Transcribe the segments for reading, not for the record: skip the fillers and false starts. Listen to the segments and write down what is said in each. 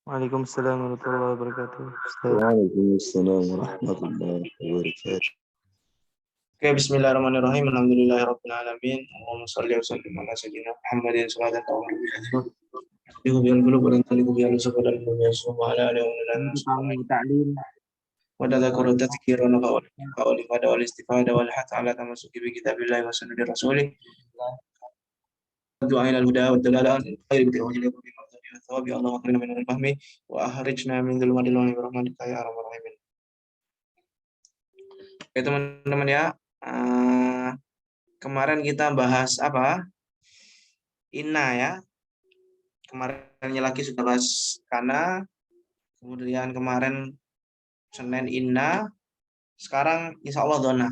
Waalaikumsalam warahmatullahi wabarakatuh. Ustaz. Waalaikumsalam warahmatullahi wabarakatuh. Oke, bismillahirrahmanirrahim. Alhamdulillahirabbil alamin. Allahumma shalli wa sallim ala sayyidina Muhammadin sallallahu alaihi wasallam. Yuhu bil qulub wa taliqu bi al-sabr wa ala alihi wa Ta'lim. wa tadhakuru tadhkira wa qawl ifada wal istifada wal hath ala tamassuki bi kitabillahi wa sunnati rasulih. Du'a ila al-huda wa dalala an khairi bi wajhi bi mardati wa thawabi Allahumma akrina min al-fahmi wa ahrijna min dhulumatil wahmi bi rahmatika ya arhamar rahimin. Oke, teman-teman ya. Kemarin kita bahas apa? Inna ya. Kemarinnya lagi sudah bahas kana. Kemudian kemarin Senin inna. Sekarang insya Allah dona.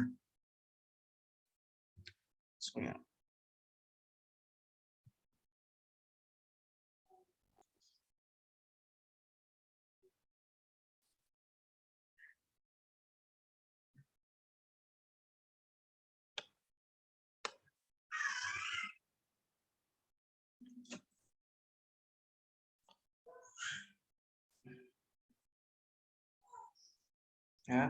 Ya.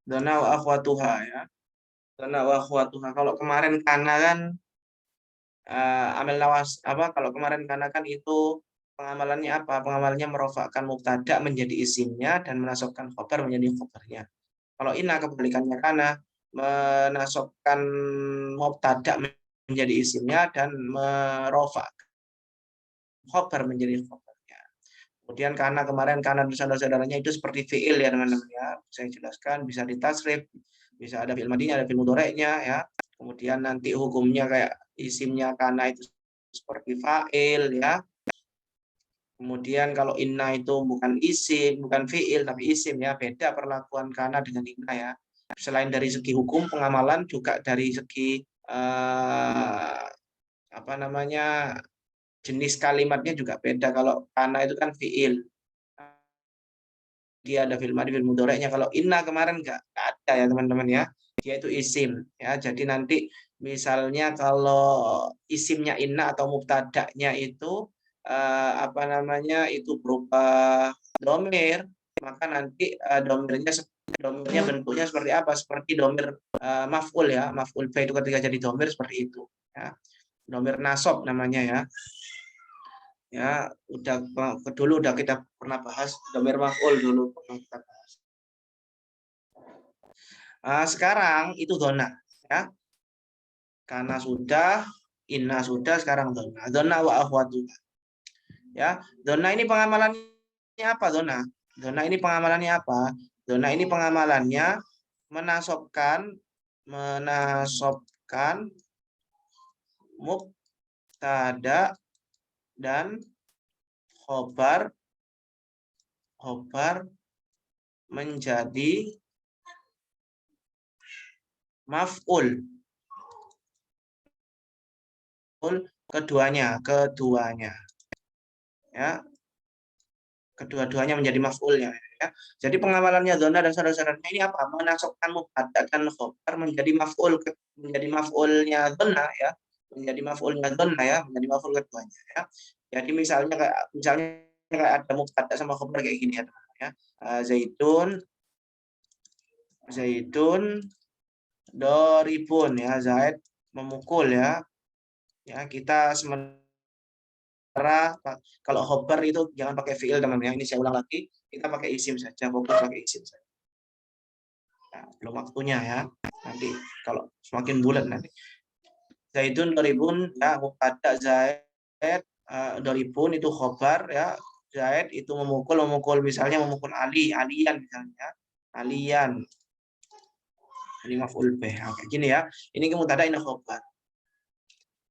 Dona wa akhwatuha ya. Dona wa akhwatuha. Kalau kemarin kana kan amil nawas apa? Kalau kemarin kana kan itu pengamalannya apa? Pengamalannya merofakkan mubtada menjadi isimnya dan menasabkan khobar menjadi khobarnya. Kalau inna kebalikannya kana menasabkan mubtada menjadi isimnya dan merofak khobar menjadi khobarnya. Kemudian karena kemarin karena saudara-saudaranya itu seperti fiil ya teman-teman ya. Saya jelaskan bisa ditasrif, bisa ada fiil madinya, ada fiil mudhari'nya ya. Kemudian nanti hukumnya kayak isimnya karena itu seperti fa'il ya. Kemudian kalau inna itu bukan isim, bukan fiil tapi isim ya, beda perlakuan karena dengan inna ya. Selain dari segi hukum pengamalan juga dari segi apa namanya jenis kalimatnya juga beda. Kalau kana itu kan fiil, dia ada fiil madi, fiil mudhari'nya. Kalau inna kemarin nggak ada ya teman-teman ya, dia itu isim ya. Jadi nanti misalnya kalau isimnya inna atau mubtada'nya itu apa namanya itu berupa domir, maka nanti domirnya bentuknya seperti apa? Seperti domir maf'ul ya, maf'ul fa itu ketika jadi domir seperti itu ya. Domir nasab namanya ya. Ya, dulu udah kita pernah bahas domir maf'ul dulu pernah kita bahas. Sekarang itu dona ya. Karena sudah inna sudah sekarang dona. Dona wa akhwatuha. Ya, dona ini pengamalannya apa dona? Dona ini pengamalannya apa? Dona ini pengamalannya menasobkan mubtada dan khobar menjadi maf'ul. Keduanya ya. Kedua-duanya menjadi maf'ulnya ya. Jadi pengamalannya dona dan saudara-saudaranya ini apa? Menasabkan mubtada dan khobar menjadi maf'ulnya dona ya. Menjadi maf'ulnya dona ya, menjadi maf'ul keduanya ya. Jadi misalnya kayak ada mubtada sama khobar kayak gini ya teman-teman ya. Zaidun doribun ya, Zaid memukul ya. Ya, kita sementara kalau khobar itu jangan pakai fiil teman-teman ya. Ini saya ulang lagi, kita pakai isim saja, fokus pakai isim saja. Nah, belum waktunya ya. Nanti kalau semakin bulat nanti. Zaidun doribun ya, mubtada Zaid doribun itu khobar ya. Zaid itu memukul misalnya memukul aliyan misalnya. Aliyan. Ini maf'ul bih. Kayak gini ya. Ini mubtada ini khobar.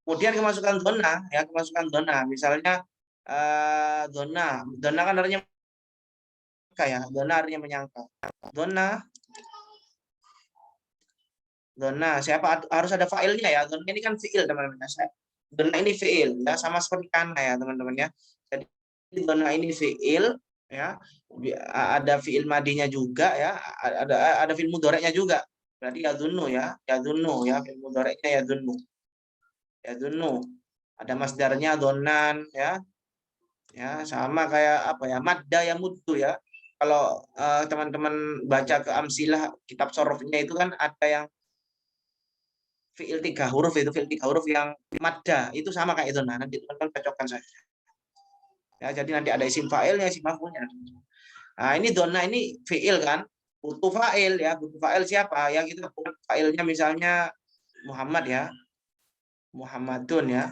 Kemudian kemasukan dona, misalnya dona kan artinya kayak dona artinya menyangka. Dona Donna, siapa harus ada fa'ilnya ya. Donna ini kan fi'il teman-teman. Donna ini fi'il ya, sama seperti kana ya teman-teman ya. Jadi donna ini fi'il ya. Ada fi'il madinya juga ya, ada fi'il mudhari'nya juga. Berarti yadunnu ya, fi'il mudhari'nya yadunnu. Yadunnu. Ada masdarnya donan ya. Ya, sama kayak apa ya? Madda ya muddu ya. Kalau teman-teman baca ke Amsilah kitab sorofnya itu kan ada yang fiil 3 huruf, itu fiil 3 huruf yang madda itu sama kayak itu. Nah, nanti teman-teman cocokkan saja. Ya, jadi nanti ada isim fa'ilnya, isim maf'ulnya. Nah, ini donna ini fiil kan, butuh fa'il ya, butuh fa'il siapa? Yang kita buat fa'ilnya misalnya Muhammad ya. Muhammadun ya.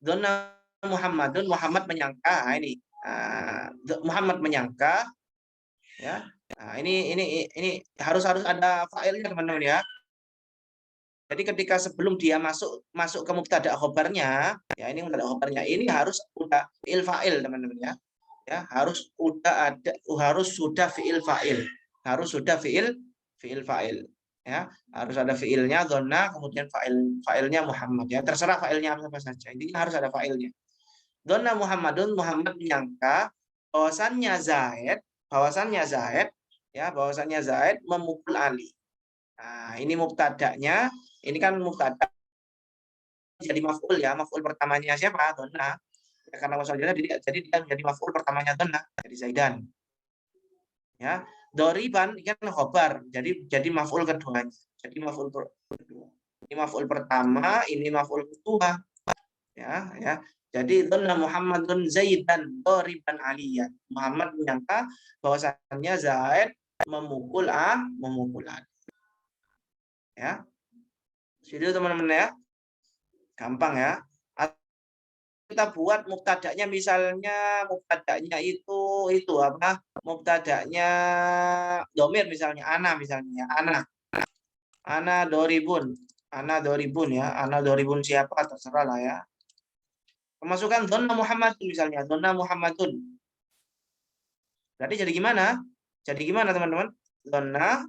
Donna Muhammadun, Muhammad menyangka. Nah, ini Muhammad menyangka ya. Nah, ini harus ada fa'ilnya teman-teman ya. Jadi ketika sebelum dia masuk ke mubtada khobarnya, ya ini mubtada khobarnya ini harus udah fi'il fa'il teman-teman ya. Ya, harus sudah fi'il fa'il. Harus sudah fi'il fa'il. Ya, harus ada fi'ilnya donna, kemudian fa'ilnya Muhammad ya. Terserah fa'ilnya apa saja. Intinya harus ada fa'ilnya. Donna Muhammadun, Muhammad menyangka bahwasannya Zaid memukul Ali. Nah, ini mubtada'nya, ini kan mubtada jadi maf'ul ya, maf'ul pertamanya siapa? Donna. Ya, karena wasal jadi dia menjadi maf'ul pertamanya Donna, jadi Zaidan. Ya, doriban ini kan khobar, jadi maf'ul keduanya. Jadi maf'ul kedua. Ini maf'ul pertama, ini maf'ul kedua. Ya. Jadi donna Muhammadun Zaidan doriban Aliyan. Muhammad menyangka bahwasannya Zaid memukul Ali. Ya. Jadi teman-teman ya. Gampang ya. Kita buat mubtada'nya misalnya mubtada'nya itu apa? Mubtada'nya domir misalnya ana misalnya ya. Ana doribun ya. Ana doribun siapa terserah lah ya. Pemasukan donna Muhammadun misalnya, donna Muhammadun. Berarti jadi gimana? Jadi gimana teman-teman? Donna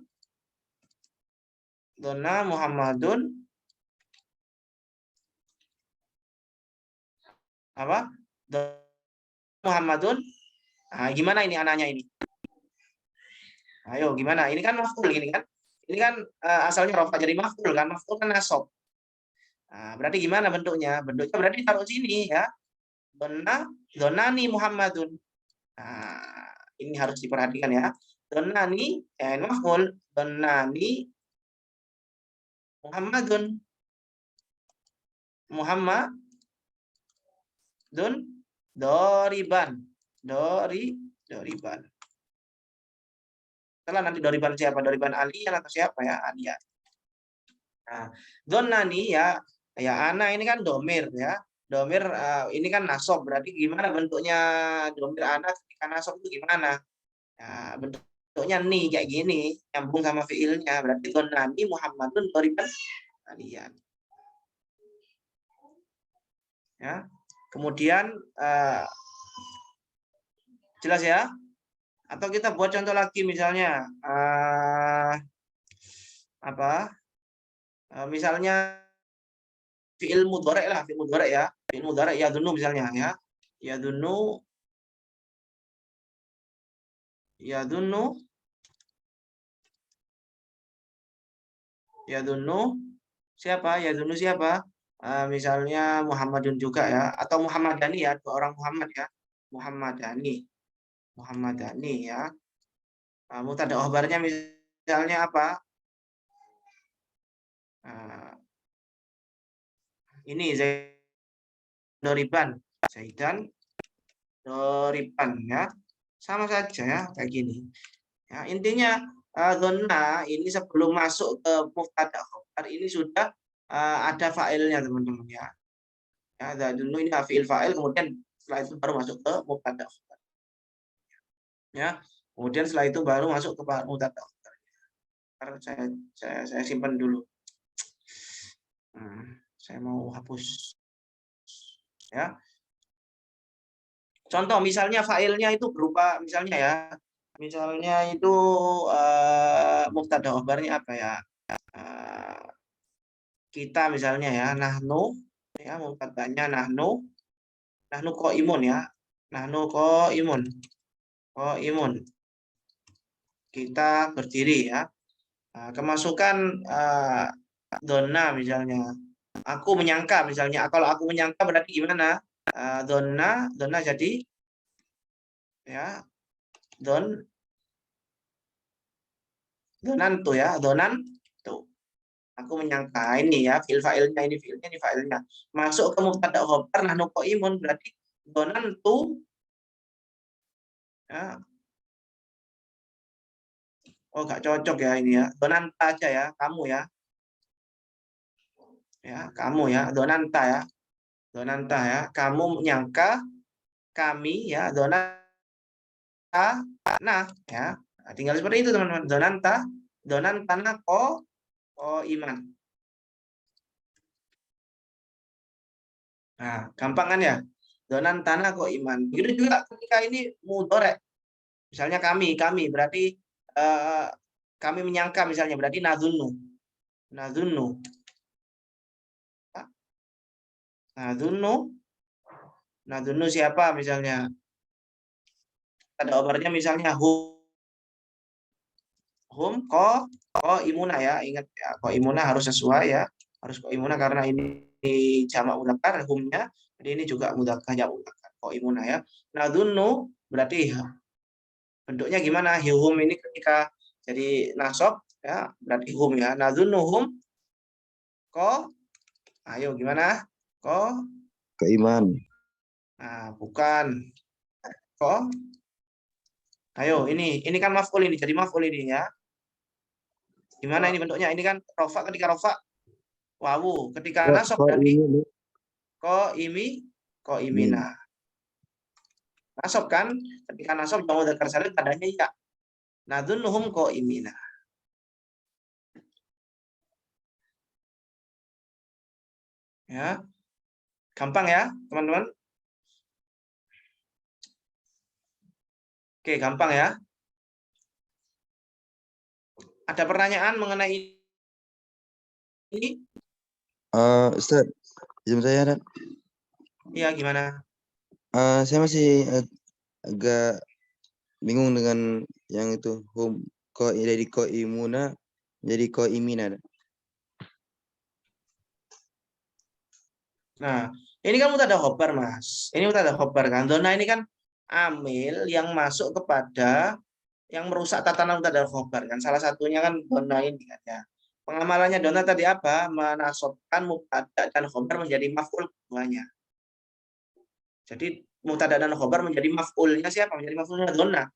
Muhammadun apa? Donna Muhammadun. Nah, gimana ini ananya ini? Ayo gimana? Ini kan maf'ul gini kan? Ini kan asalnya rafa jadi maf'ul kan? Maf'ul kan nasab. Nah, berarti gimana bentuknya? Bentuknya berarti taruh sini ya. Donani Muhammadun. Nah, ini harus diperhatikan ya. Donani maf'ul. Donani Muhammadun. Doriban. Doriban. Setelah nanti doriban siapa? Doriban Alian atau siapa ya? Alian. Nah, donani ya ana ini kan domir ya. Domir ini kan nasab, berarti gimana bentuknya domir ana ketika nasab itu gimana? Nah, bentuknya nih kayak gini, nyambung sama fiilnya. Berarti donani Muhammadun doriban Alian. Ya. Kemudian jelas ya? Atau kita buat contoh lagi misalnya misalnya fi'il mudhari' lah, fi'il mudhari' ya. Fi'il mudhari' yadunnu misalnya ya. Yadunnu siapa? Yadunnu siapa? Misalnya Muhammadun juga ya, atau Muhammadani ya, dua orang Muhammad ya. Muhammadani ya. Mubtada khobarnya misalnya apa? Ini Doriban, Zaidan Doriban ya. Sama saja ya kayak gini. Ya, intinya donna ini sebelum masuk ke mubtada khobar ini sudah ada fa'ilnya teman-teman ya. Ya, ada dulu ini fi'il fa'il, kemudian setelah itu baru masuk ke mubtada khobar. Ya, kemudian setelah itu baru masuk ke mubtada khobar. Saya simpan dulu. Saya mau hapus. Ya. Contoh misalnya fa'ilnya itu berupa misalnya ya, Misalnya itu mubtada khobarnya apa ya? Kita misalnya ya, nahnu ya, mubtadanya nahnu qaimun ya. Nahnu qaimun. Kita berdiri ya. Nah, kemasukan donna misalnya. Aku menyangka misalnya. Kalau aku menyangka berarti gimana? Donna jadi ya donantu ya, donantu. Aku menyangka ini ya, filnya ini filnya. Masuk ke mubtada khobar nahnu qaimun berarti donantu ya. Oh, nggak cocok ya ini ya. Donanta aja ya, kamu ya. Ya, kamu ya, donanta ya. Donanta ya. Kamu menyangka kami ya, donanta nah ya. Nah, tinggal seperti itu teman-teman. Donantana ko iman. Nah, gampang kan ya? Donantana ko iman. Begitu juga ketika ini mudhore. Misalnya kami berarti kami menyangka misalnya berarti nadzunnu. Nadzunnu siapa misalnya? Ada obatnya misalnya ko imuna ya, ingat ya, ko imuna harus sesuai ya, harus ko imuna karena ini jamak mudzakkar humnya, jadi ini juga mudzakkar jamak mudzakkar ko imuna ya. Nadzunnu berarti bentuknya gimana? Hum ini ketika jadi nasab ya, berarti hum ya. Nadzunnuhum ko, ayo gimana? Ko Keiman. Nah, bukan ko. Ayo, ini kan maf'ul ini, jadi maf'ul ini ya. Gimana ini bentuknya? Ini kan rofa, ketika rofa wawu, ketika nasab berarti ko imina. Nasab kan? Ketika nasab jamu dzakar salim tandanya ya. Nadzunnuhum ko imina. Ya. Gampang ya, teman-teman? Oke, gampang ya. Ada pertanyaan mengenai ini? Ustaz, izin saya Ustaz. Iya, gimana? Saya masih agak bingung dengan yang itu dari ko imuna jadi ko imina. Nah, ini kan mubtada khobar, Mas. Ini mubtada khobar kan. Donna ini kan amil yang masuk kepada yang merusak tatanan mubtada khobar kan. Salah satunya kan donna ini kan ya. Pengamalannya donna tadi apa? Menasabkan mubtada dan khobar menjadi maf'ul keduanya. Jadi mubtada dan khobar menjadi maf'ulnya siapa? Menjadi maf'ulnya donna.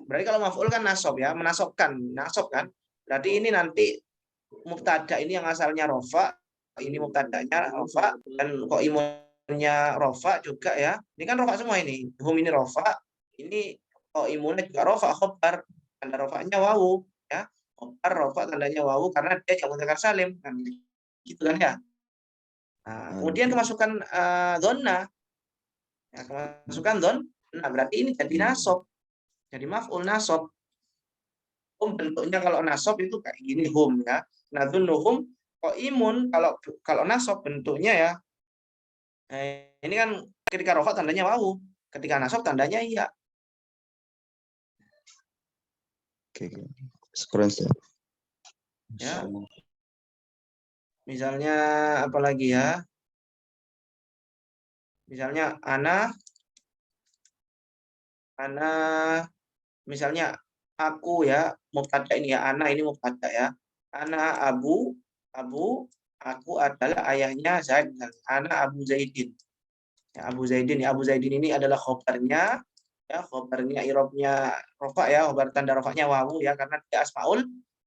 Berarti kalau maf'ul kan nasab ya, nasab kan. Berarti ini nanti mubtada ini yang asalnya rofa, ini mubtadanya rofa dan kok imunnya rofa juga ya. Ini kan rofa semua ini. Hum ini rofa, ini kok imunnya juga rofa, khobar. Tanda rofanya wawu ya. Khobar rofa tandanya wawu karena dia jamu dzakar salim kan. Gitu kan ya. Nah, kemudian kemasukan donna. Ya, kemasukan don. Nah, berarti ini jadi nasab. Jadi maf'ul nasab. Bentuknya kalau nasab itu kayak gini hum ya. Nadzunnuhum imun kalau nasab bentuknya ya. Ini kan ketika rofa tandanya wawu, ketika nasab tandanya iya. Oke. Syukran Ustaz. Ya. Misalnya apa lagi ya? Misalnya ana misalnya aku ya, mubtada ini ya, ana ini mubtada ya. Ana abu aku adalah ayahnya Zaid. Ana Abu Zaidin. Ya, Abu Zaidin ya, Abu Zaidin ini adalah khobarnya ya, khobarnya irobnya rofa ya, khobar tanda rofanya wawu ya, karena dia asmaul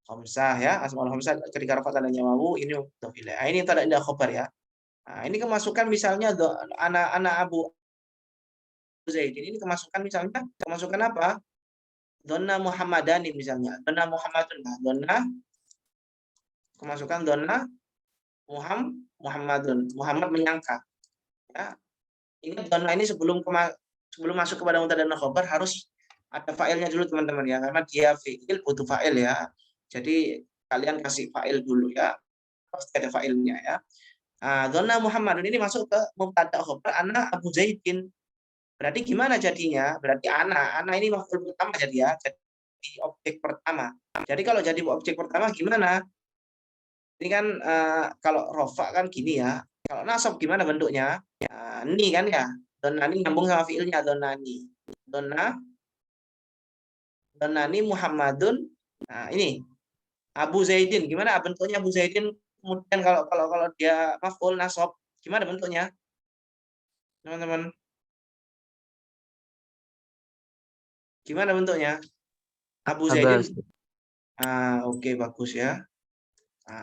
khamsah ya, asmaul khamsah ketika rofa tandanya wawu ini mudhof ilaih. Nah, ini tanda khobar ya. Nah, ini kemasukan misalnya anak Abu Zaidin ini kemasukan apa? Donna Muhammadani misalnya. Donna Muhammadun. Nah, donna kemasukan donna Muhammadun. Muhammad menyangka. Ya. Ingat donna ini sebelum masuk kepada mubtada dan khobar harus ada failnya dulu teman-teman ya, karena dia fiil butuh fail ya. Jadi kalian kasih fail dulu ya, pasti ada failnya ya. Dzanna Muhammadun ini masuk ke mubtada khobar ana Abu Zaidin. Berarti gimana jadinya? Berarti ana ini maf'ul pertama jadi ya, jadi objek pertama. Jadi kalau jadi objek pertama gimana? Ini kan kalau rofa kan gini ya. Kalau nasab gimana bentuknya? Ni kan ya. Dzannani nyambung sama fiilnya dzannani. Dzannani Muhammadun. Nah, ini Abu Zaidin. Gimana bentuknya Abu Zaidin? Kemudian kalau dia maf'ul nasab, gimana bentuknya? Teman-teman. Gimana bentuknya? Abu Zaidin. Oke, bagus ya.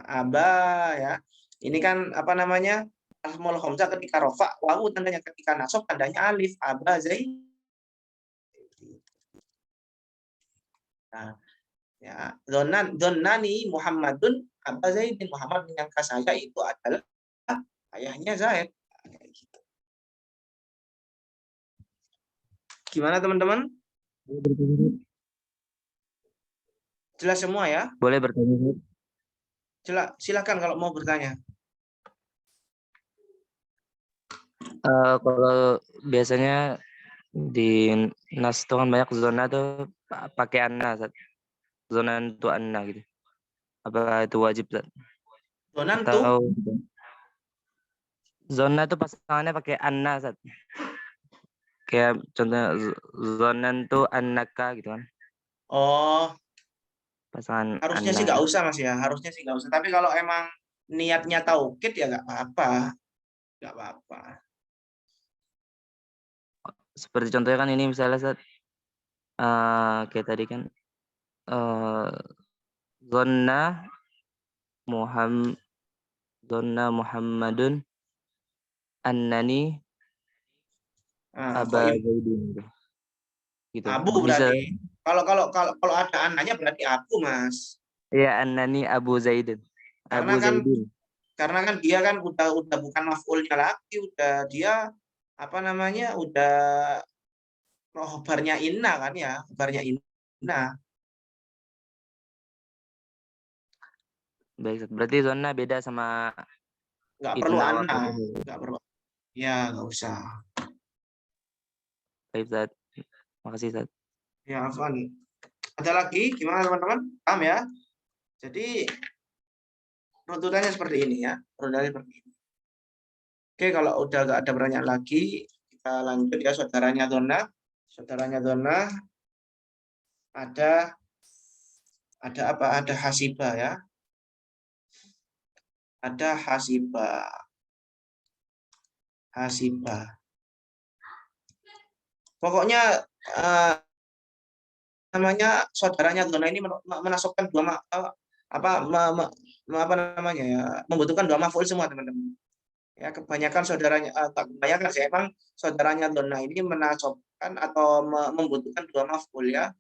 Aba ya. Ini kan apa namanya? Asmaul khamsah ketika rofa, wawu tandanya, ketika nasab tandanya alif. Aba Zaid. Nah, ya, Dzannani Muhammadun Aba Zaidin. Muhammad menyangka saya itu adalah ayahnya Zaid. Gimana teman-teman? Jelas semua ya? Boleh bertanya? Silakan kalau mau bertanya. Kalau biasanya di nas itu kan banyak zona tuh pakai anna, Zat. Zona itu anna gitu. Apa itu wajib, Zat? Donan tuh Atau zona itu pasangannya pakai anna, Zat. Kayak contohnya zonan tuh annaka gitu kan. oh, Pasangan harusnya anna. sih nggak usah Mas ya. Harusnya sih nggak usah. Tapi kalau emang niatnya taukid ya nggak apa-apa. Nggak apa-apa. Seperti contohnya kan ini misalnya Zat, kayak tadi kan zona Muhammadun annani Kok aba zaidin gitu. abu Bisa. berarti. Kalau ada anaknya berarti abu Mas. Ya, annani Abu Zaidin. Karena Abu kan Zaidin. dia kan udah bukan maf'ulnya lagi, udah dia apa namanya? Udah khobarnya inna kan ya, khobarnya inna. Baik, berarti zona beda sama Nggak perlu inna wa anna, fatihah. nggak perlu. Ya nggak usah. Baik, Zat. Makasih, Zat. Ya Afwan. Ada lagi gimana teman-teman? Paham ya? Jadi runtutannya seperti ini ya. Runtutannya seperti ini. Oke, kalau udah nggak ada pertanyaan lagi, kita lanjut ya saudaranya Donna. Saudaranya Donna ada apa? Ada hasiba ya. Ada hasiba. Pokoknya namanya saudaranya Donna ini menasabkan dua apa namanya ya, membutuhkan dua maf'ul semua teman-teman. Ya, kebanyakan saudaranya tak kebanyakan sih emang saudaranya Donna ini menasabkan atau membutuhkan dua maf'ul ya.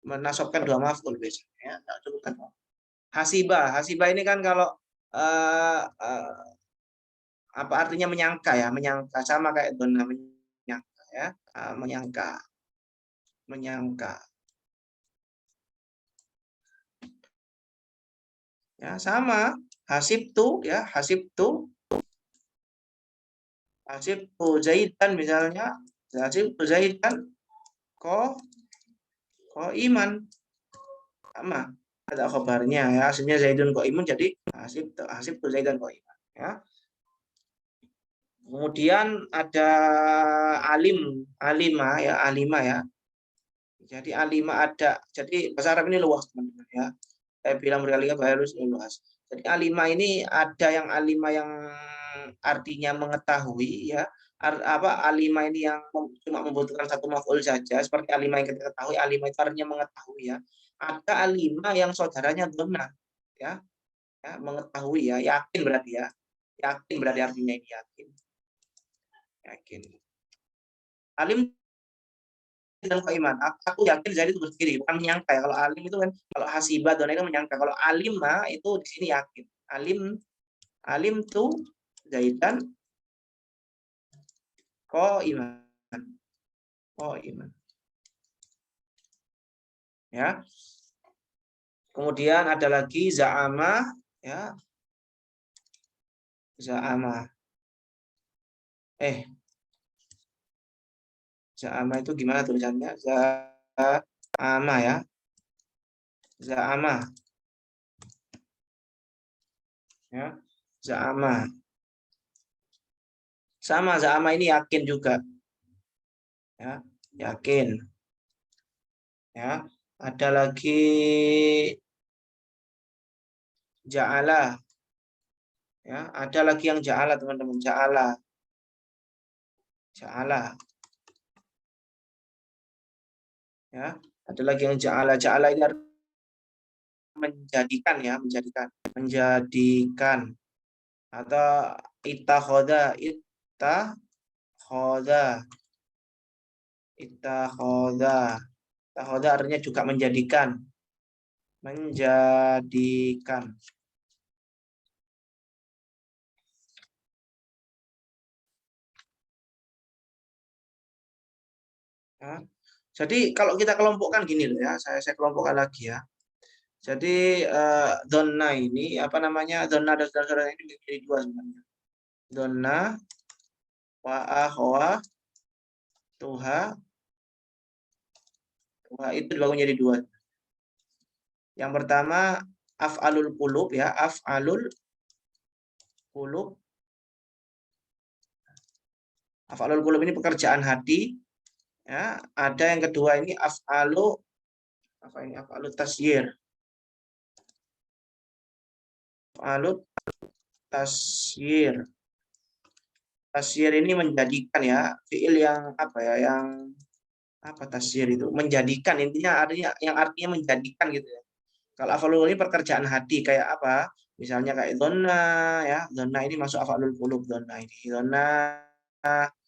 Menasabkan dua maf'ul biasanya ya. Nah, cukup kan. Hasiba ini kan kalau apa artinya menyangka ya, menyangka sama kayak Donna menyangka ya, menyangka. Ya, sama. Hasibtu ya, hasibtu Zaidan misalnya, hasibtu Zaidan ko iman sama, ada kabarnya ya, aslinya Zaidun ko iman jadi hasibtu Zaidan ko iman ya. Kemudian ada alima ya. Jadi alima ada. Jadi bahasa Arab ini luas teman-teman ya. Saya bilang berkali-kali harus luas. Jadi alima ini ada yang alima yang artinya mengetahui ya. Alima ini yang cuma membutuhkan satu maf'ul saja, seperti alima yang kita ketahui, alima itu artinya mengetahui ya. Ada alima yang saudaranya donna ya. Ya, mengetahui ya, yakin berarti ya. Yakin berarti artinya ini yakin. Alim dan iman. Aku yakin Zaid itu berdiri, bukan menyangka ya. Kalau alim itu kan, kalau hasibah dona itu menyangka. Kalau alimah itu di sini yakin. Alim tuh Zaidan ko iman. Ya. Kemudian ada lagi za'ama, ya. Za'ama. Za'ama itu gimana tulisannya? Za'ama ya. Za'ama. Ya. Za'ama. Sama za'ama ini yakin juga. Ya, yakin. Ya. Ada lagi ja'ala. Ya, ada lagi yang ja'ala teman-teman, ja'ala. Ja'ala. Ya, ada lagi yang ja'ala. Ja'ala ini menjadikan ya, menjadikan atau ittakhadha artinya juga menjadikan. Ya. Jadi kalau kita kelompokkan gini loh ya, saya kelompokkan lagi ya. Jadi donna ini apa namanya? Donna dan saudara ini menjadi dua sebenarnya. Donna wa akhwa tuha itu dibagi menjadi dua. Yang pertama af'alul qulub ya, af'alul qulub. Af'alul qulub ini pekerjaan hati. Ya, ada yang kedua ini af'alu tasyir. Af'alu tasyir. Tasyir ini menjadikan ya, fiil yang apa ya, yang apa tasyir itu? Menjadikan, intinya artinya menjadikan gitu ya. Kalau af'alul ini pekerjaan hati kayak apa? Misalnya kayak donna ya, donna ini masuk af'alul qulub, donna ini. Donna.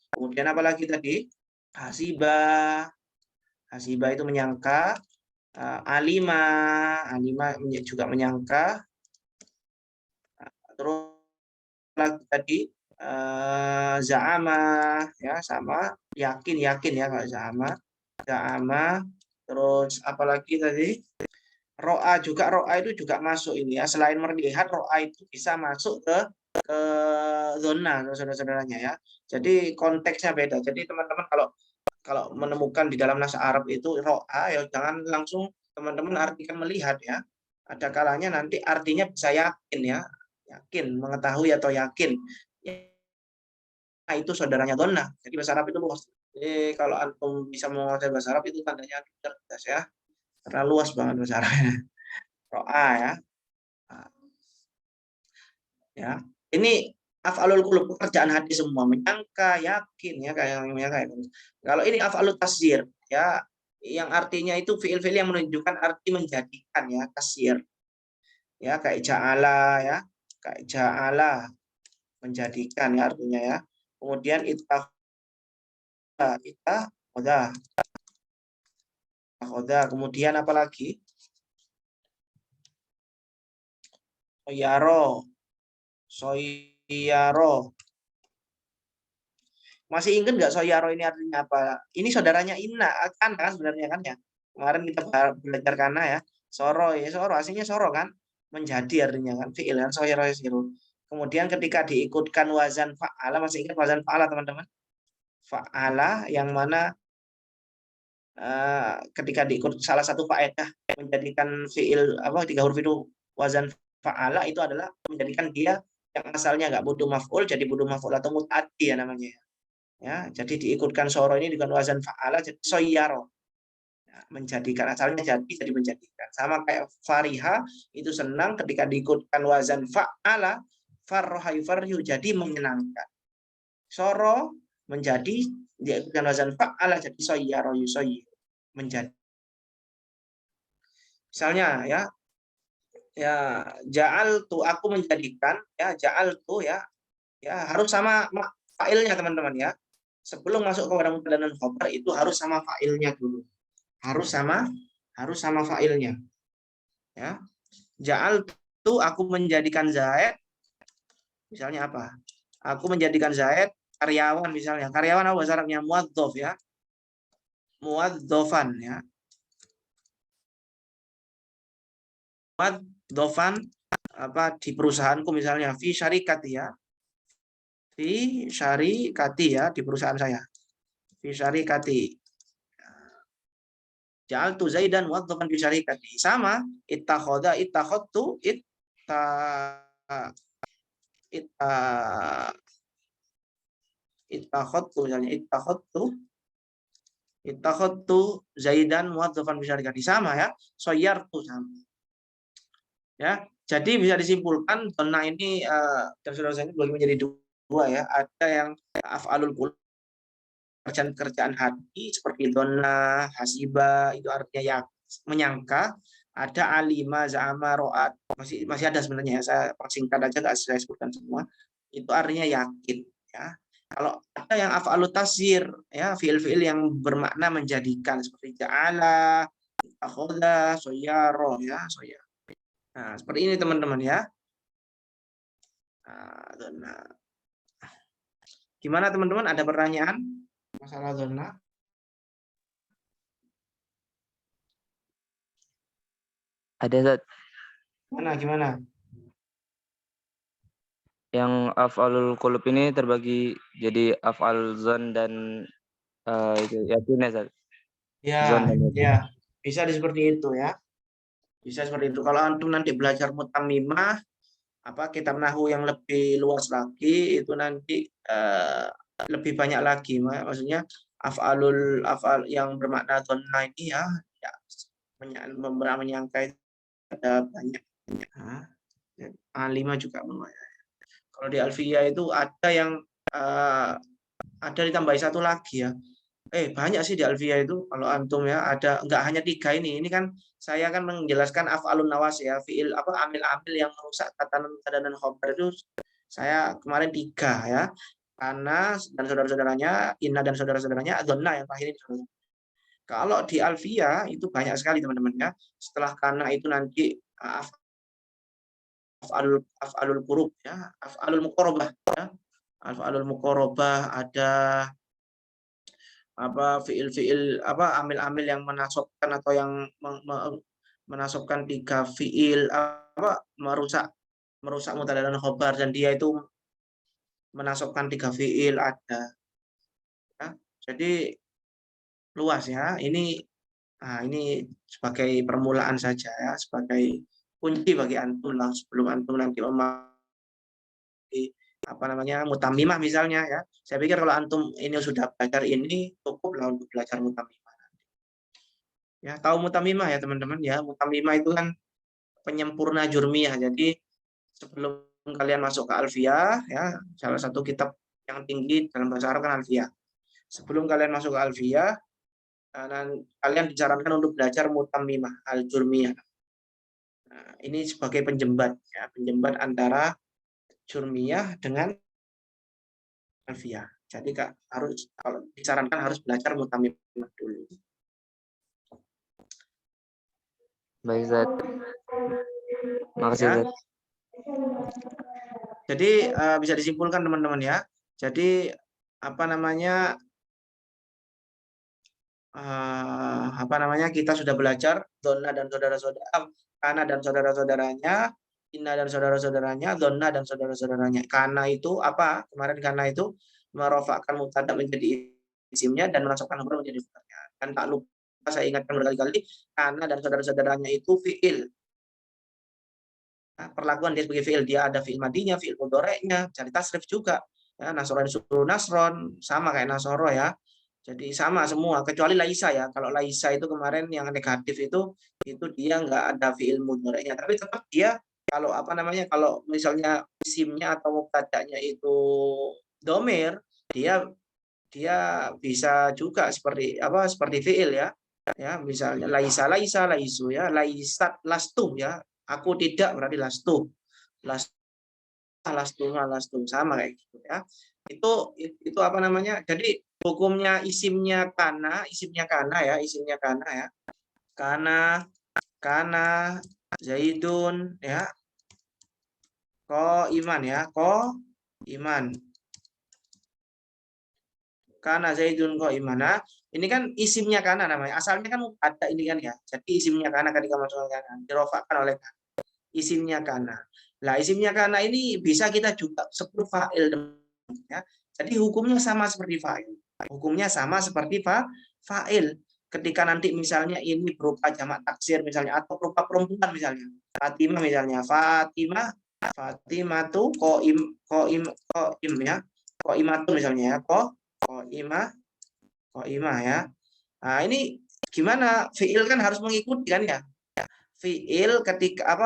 Kemudian apa lagi tadi? Hasiba. Hasiba itu menyangka. Alima juga menyangka. Terus lagi tadi za'ama ya, sama yakin ya kalau za'ama. Terus apalagi tadi? Ro'a itu juga masuk ini ya. Selain melihat, ro'a itu bisa masuk ke zona saudara-saudaranya ya. Jadi konteksnya beda. Jadi teman-teman kalau menemukan di dalam naskah Arab itu ro'a ya jangan langsung teman-teman artikan melihat ya. Ada kalanya nanti artinya bisa yakin ya. Yakin, mengetahui atau yakin. Nah, itu saudaranya donna. Jadi bahasa Arab itu luas. Jadi kalau antum bisa menguasai bahasa Arab itu tandanya cerdas ya. Karena luas banget bahasa Arabnya. Ro'a ya. Ya. Ini af'alul qulub, pekerjaan hati semua, menyangka, yakin ya kayak gitu. Kalau ini af'alut tasyir ya, yang artinya itu fiil-fiil yang menunjukkan arti menjadikan ya, tasyir. Ya, kayak ja'ala ya, kayak ja'ala menjadikan ya artinya ya. Kemudian khoda. Kemudian apa lagi? Soyaro. Masih ingat nggak soyaro ini artinya apa? Ini saudaranya Inna kan sebenarnya kan ya. Kemarin kita belajar karena ya. Soro aslinya soro kan, menjadi artinya kan, fi'il kan, soyaro. Kemudian ketika diikutkan wazan fa'ala, masih ingat wazan fa'ala teman-teman? Fa'ala yang mana ketika diikut salah satu faedah menjadikan fi'il apa 3 huruf itu wazan fa'ala itu adalah menjadikan dia yang asalnya nggak butuh maf'ul jadi butuh maf'ul atau mut'addi ya namanya. Ya, jadi diikutkan soro ini dengan wazan fa'ala jadi soyyaro. Ya, menjadikan asalnya jadi menjadikan. Sama kayak fariha itu senang ketika diikutkan wazan fa'ala, farroha yufarrihu jadi menyenangkan. Soro menjadi diikutkan wazan fa'ala jadi soyyaro yusoyyi menjadi. Misalnya ya ja'al tu aku menjadikan ya ja'al tu ya harus sama fa'ilnya teman-teman ya. Sebelum masuk ke barang mubtada dan khobar itu harus sama fa'ilnya dulu. Harus sama fa'ilnya. Ya. Ja'al tu aku menjadikan Zaid misalnya apa? Aku menjadikan Zaid karyawan misalnya. Karyawan apa bahasa Arabnya? Muwadhdhaf ya. Muwadhdhafan ya. muadzafan di perusahaanku misalnya fi syarikati ya. Fi syarikati ya, di perusahaan saya. Fi syarikati. Ja'altu Zaidan muadzafan fi syarikati. Sama, ittakhadtu misalnya ittakhadtu Zaidan muadzafan fi syarikati. Sama ya. Soyartu sama. Ya, jadi bisa disimpulkan donna ini dan saudara ini bagi menjadi dua ya. Ada yang af'alul qulub, kerjaan hati seperti donna, hasiba itu artinya ya menyangka. Ada alima, za'ama, ro'at, masih ada sebenarnya ya. Saya persingkat aja, nggak saya sebutkan semua. Itu artinya yakin ya. Kalau ada yang af'alut tasir ya, fiil-fiil yang bermakna menjadikan seperti ja'ala, akhadha, soyaro ya, soya. Nah, seperti ini teman-teman ya. Nah, gimana teman-teman? Ada pertanyaan masalah zona? Ada Zat. Gimana? Yang af'alul qulub ini terbagi jadi af'al zon dan itu yakin ya Zat. Zon dan yakin. Ya, bisa seperti itu ya. Bisa seperti itu. Kalau antum nanti belajar mutamimah, kitab nahwu yang lebih luas lagi itu nanti lebih banyak lagi. Maksudnya af'al yang bermakna dhanna ini ya menyangka itu ada banyak. A5 juga lumayan. Kalau di Alfiyah itu ada yang ada ditambahi satu lagi ya. Banyak sih di Alfiyah itu kalau antum ya, ada enggak hanya 3 ini kan saya kan menjelaskan af'alun nawas ya, fiil amil-amil yang merusak tatanan dan khobar itu saya kemarin 3 ya. Kana dan saudara-saudaranya, inna dan saudara-saudaranya, dhanna yang terakhir ini. Kalau di Alfiyah itu banyak sekali teman-teman ya. Setelah kana itu nanti af'alul qurub ya, af'alul muqarabah ya. Af'alul muqarabah ada fiil-fiil amil-amil yang menasobkan atau yang menasobkan 3 fiil merusak mubtada dan khobar dan dia itu menasobkan 3 fiil ada ya. Jadi luas ya. Ini sebagai permulaan saja ya, sebagai kunci bagi antum lah sebelum antum nanti mutamimah misalnya ya. Saya pikir kalau antum ini sudah belajar ini cukup lah untuk belajar mutamimah. Ya, tahu mutamimah ya teman-teman ya. Mutamimah itu kan penyempurna jurmiyah. Jadi sebelum kalian masuk ke Alfiyah ya, salah satu kitab yang tinggi dalam bahasa Arab kan Alfiyah. Sebelum kalian masuk ke Alfiyah, kalian disarankan untuk belajar mutamimah al-jurmiyah. Nah, ini sebagai penjembat ya, penjembat antara jurmiyah dengan Alfiyah. Jadi kalau disarankan harus belajar mutamimah dulu. Baik Zat. Makasih Ya. Zat. Jadi bisa disimpulkan teman-teman ya. Jadi kita sudah belajar donna dan saudara-saudara, kana dan saudara-saudaranya, inna dan saudara-saudaranya, donna dan saudara-saudaranya. Kana itu apa? Kemarin kana itu merofakkan mubtada menjadi isimnya dan menasabkan khabar menjadi khabarnya. Dan tak lupa saya ingatkan berkali-kali, kana dan saudara-saudaranya itu fiil. Nah, perlakuan dia sebagai fiil, dia ada fiil madinya, fiil mudhari'nya, cari tasrif juga. Ya, nasron disuruh nasron, sama kayak nasoro ya. Jadi sama semua kecuali laisa ya. Kalau laisa itu kemarin yang negatif itu dia nggak ada fiil mudhari'nya, tapi tetap dia kalau kalau misalnya isimnya atau mubtada'nya itu domir, dia bisa juga seperti fiil ya. Ya, misalnya laisa laisu ya, laisat lastu ya. Aku tidak berarti lastu. Lastu sama kayak gitu ya. Itu Jadi hukumnya isimnya kana ya. Kana Zaidun ya. Iman ya. Iman. Kana Zaidun imana. Ini kan isimnya kana namanya. Asalnya kan ada ini kan ya. Jadi isimnya kana ketika masuk kana dirofakkan oleh kana. isimnya kana. Lah isimnya kana ini bisa kita juga sebut fa'il, ya. Jadi hukumnya sama seperti fa'il. Hukumnya sama seperti fa'il. Ketika nanti misalnya ini berupa jamak taksir misalnya atau berupa perempuan misalnya. Fatimah misalnya, Fatimah tuh koim ya. Koimatun misalnya ya. Koimah ya. Nah, ini gimana? Fiil kan harus mengikuti kan ya. Fiil ketika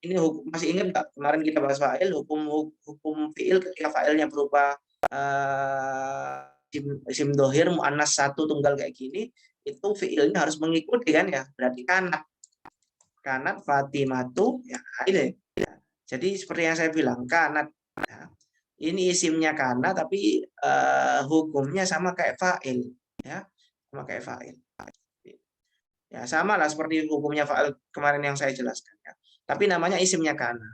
ini masih ingat nggak kemarin kita bahas fa'il, hukum fiil ketika fa'ilnya berupa isim dohir muannas satu tunggal kayak gini, itu fiilnya harus mengikuti kan ya. Berarti kanat Fatimatu ya ini. Jadi seperti yang saya bilang kanat ya. Ini isimnya kana tapi hukumnya sama kayak fa'il ya. Sama kayak fa'il. Ya, sama lah seperti hukumnya fa'il kemarin yang saya jelaskan ya. Tapi namanya isimnya kana.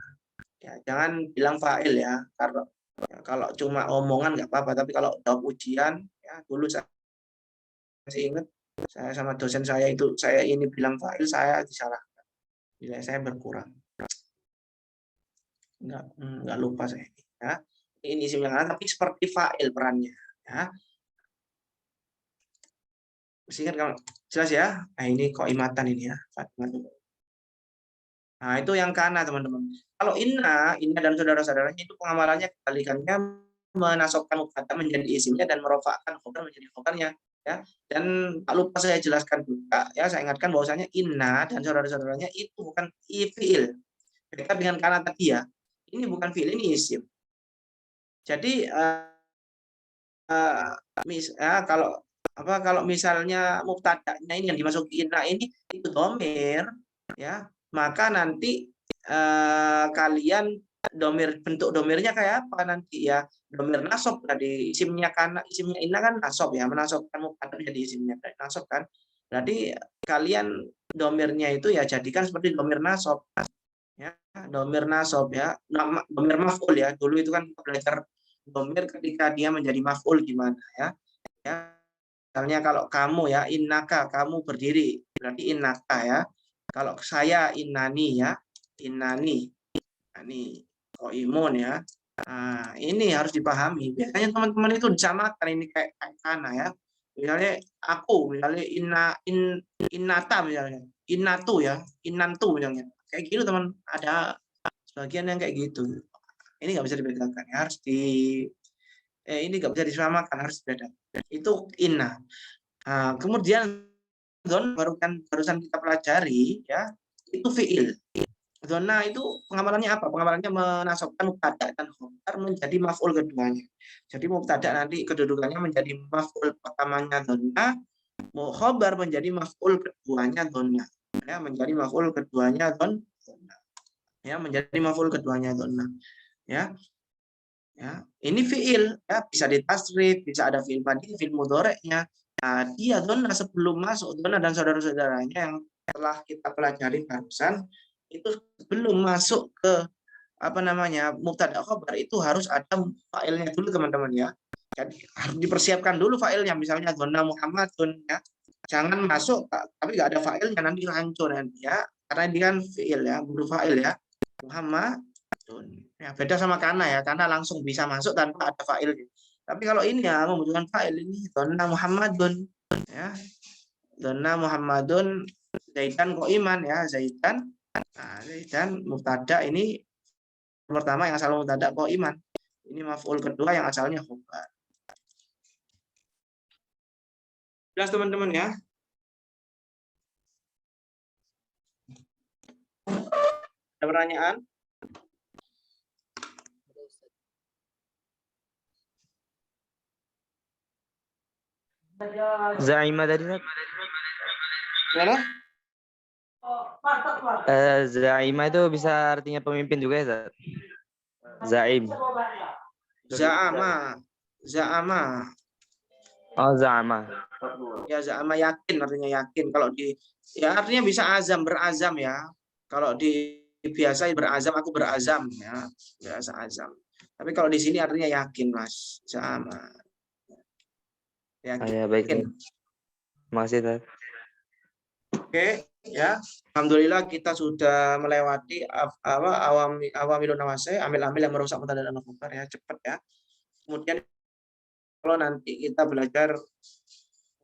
Ya, jangan bilang fa'il ya. Karena ya, kalau cuma omongan nggak apa-apa, tapi kalau jawab ujian ya dulu saya masih ingat saya sama dosen saya itu saya ini bilang fa'il saya disalahkan. Nilai saya berkurang. Enggak lupa saya ya. Ini isimnya kana tapi seperti fa'il perannya ya. Ingat kalau jelas ya. Nah, ini koimatan ini ya. Nah, itu yang kana teman-teman. Kalau inna dan saudara-saudaranya itu pengamalannya kebalikannya menasobkan mubtada menjadi isimnya dan merofakkan khobar menjadi khobarnya ya. Dan tak lupa saya jelaskan juga ya, saya ingatkan bahwasanya inna dan saudara-saudaranya itu bukan fiil. Beda dengan kana tadi ya. Ini bukan fiil, ini isim. Jadi kalau misalnya mubtada'nya ini yang dimasuki inna ini itu dhamir ya, maka nanti kalian bentuk domirnya kayak apa nanti ya, domir nasab tadi, isimnya inna kan nasab ya, menasobkan mubtada menjadi isimnya nasab kan, berarti kalian domirnya itu ya jadikan seperti domir nasab ya, domir nasab ya, domir maf'ul ya, dulu itu kan belajar domir ketika dia menjadi maf'ul gimana ya. Misalnya kalau kamu ya, innaka, kamu berdiri, berarti innaka ya. Kalau saya innani ya, innani. Ini koimun ya. Nah, ini harus dipahami. Biasanya teman-teman itu disamakan ini kayak kana ya. Misalnya aku, misalnya innata misalnya, innatu ya, innantu misalnya. Kayak gitu teman, ada sebagian yang kayak gitu. Ini nggak bisa dibedakan, harus ini nggak bisa disamakan, harus beda. Itu inna. Nah, kemudian zon barusan kita pelajari ya, itu fiil. Zona itu pengamalannya apa? Pengamalannya menasobkan mubtada dan khobar menjadi maf'ul keduanya. Jadi mubtada nanti kedudukannya menjadi maf'ul pertamanya zona, khobar menjadi maf'ul keduanya zona. Ya, menjadi maf'ul keduanya zona. Ya, menjadi maf'ul keduanya zona. Ya. Ya, ini fiil ya, bisa ditasrif, bisa ada fiil madhi, fiil mudhari'nya. Nah, dia zona sebelum masuk zona dan saudara-saudaranya yang telah kita pelajari barusan itu sebelum masuk ke mubtada khobar itu harus ada failnya dulu teman-teman ya. Jadi harus dipersiapkan dulu failnya, misalnya zona Muhammadun ya. Jangan masuk tapi nggak ada failnya, nanti hancur nanti ya. Karena ini kan fiil ya, butuh fail ya. Muhammad ya, beda sama kana ya, kana langsung bisa masuk tanpa ada fa'il. Tapi kalau ini ya membutuhkan fa'il, ini donna Muhammadun ya. Donna Muhammadun Zaidan iman ya, Zaidan. Nah, Zaidan mubtada ini pertama yang asal mubtada iman. Ini maf'ul kedua yang asalnya khobar. Jelas teman-teman ya? Ada pertanyaan? Zaima tadi. Gimana? Zaima itu bisa artinya pemimpin juga ya, Zat? Zaim. Za'ama. Oh, za'ama. Ya, za'ama yakin, artinya yakin. Kalau ya artinya bisa azam, berazam ya. Kalau biasa berazam, aku berazam ya, biasa azam. Tapi kalau di sini artinya yakin, Mas. Za'ama. Yakin. Ya, baik. Terima kasih, Zat. Oke, ya. Alhamdulillah kita sudah melewati awamilun nawasih, amil-amil yang merusak mubtada dan khabar ya, cepat ya. Kemudian kalau nanti kita belajar,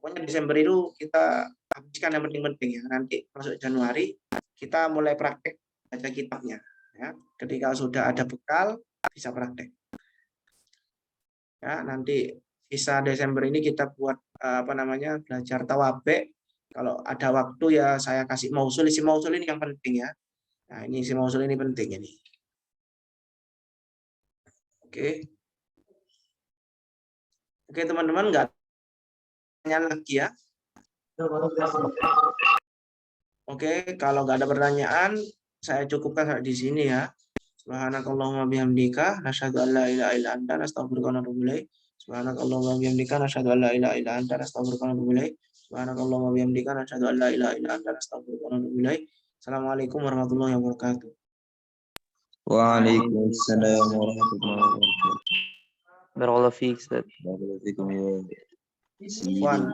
pokoknya Desember itu kita habiskan yang penting-penting ya. Nanti masuk Januari kita mulai praktek baca kitabnya ya. Ketika sudah ada bekal bisa praktek. Ya, nanti sisa Desember ini kita buat belajar tawabe. Kalau ada waktu ya saya kasih mausul, isi mausul ini yang penting ya. Nah, ini isi mausul ini penting ini. Oke. Oke, teman-teman, nggak tanya lagi ya. Oke, kalau nggak ada pertanyaan, saya cukupkan sampai di sini ya. Subhanakallahumma bihamdika nasyhadu an la ilaha illa anta nastaghfiruka wa natubu ilaik. Subhanakallahumma bihamdika nasyhadu an la ilaha illa anta nastaghfiruka wa natubu ilaik. Subhanakallahumma bihamdika nasyhadu an la ilaha illa anta nastaghfiruka wa natubu ilaik. Assalamualaikum warahmatullahi wabarakatuh. Waalaikumsalam warahmatullahi wabarakatuh. Barakallahu fiik, Ustaz. Barakallahu fiikum ya. One.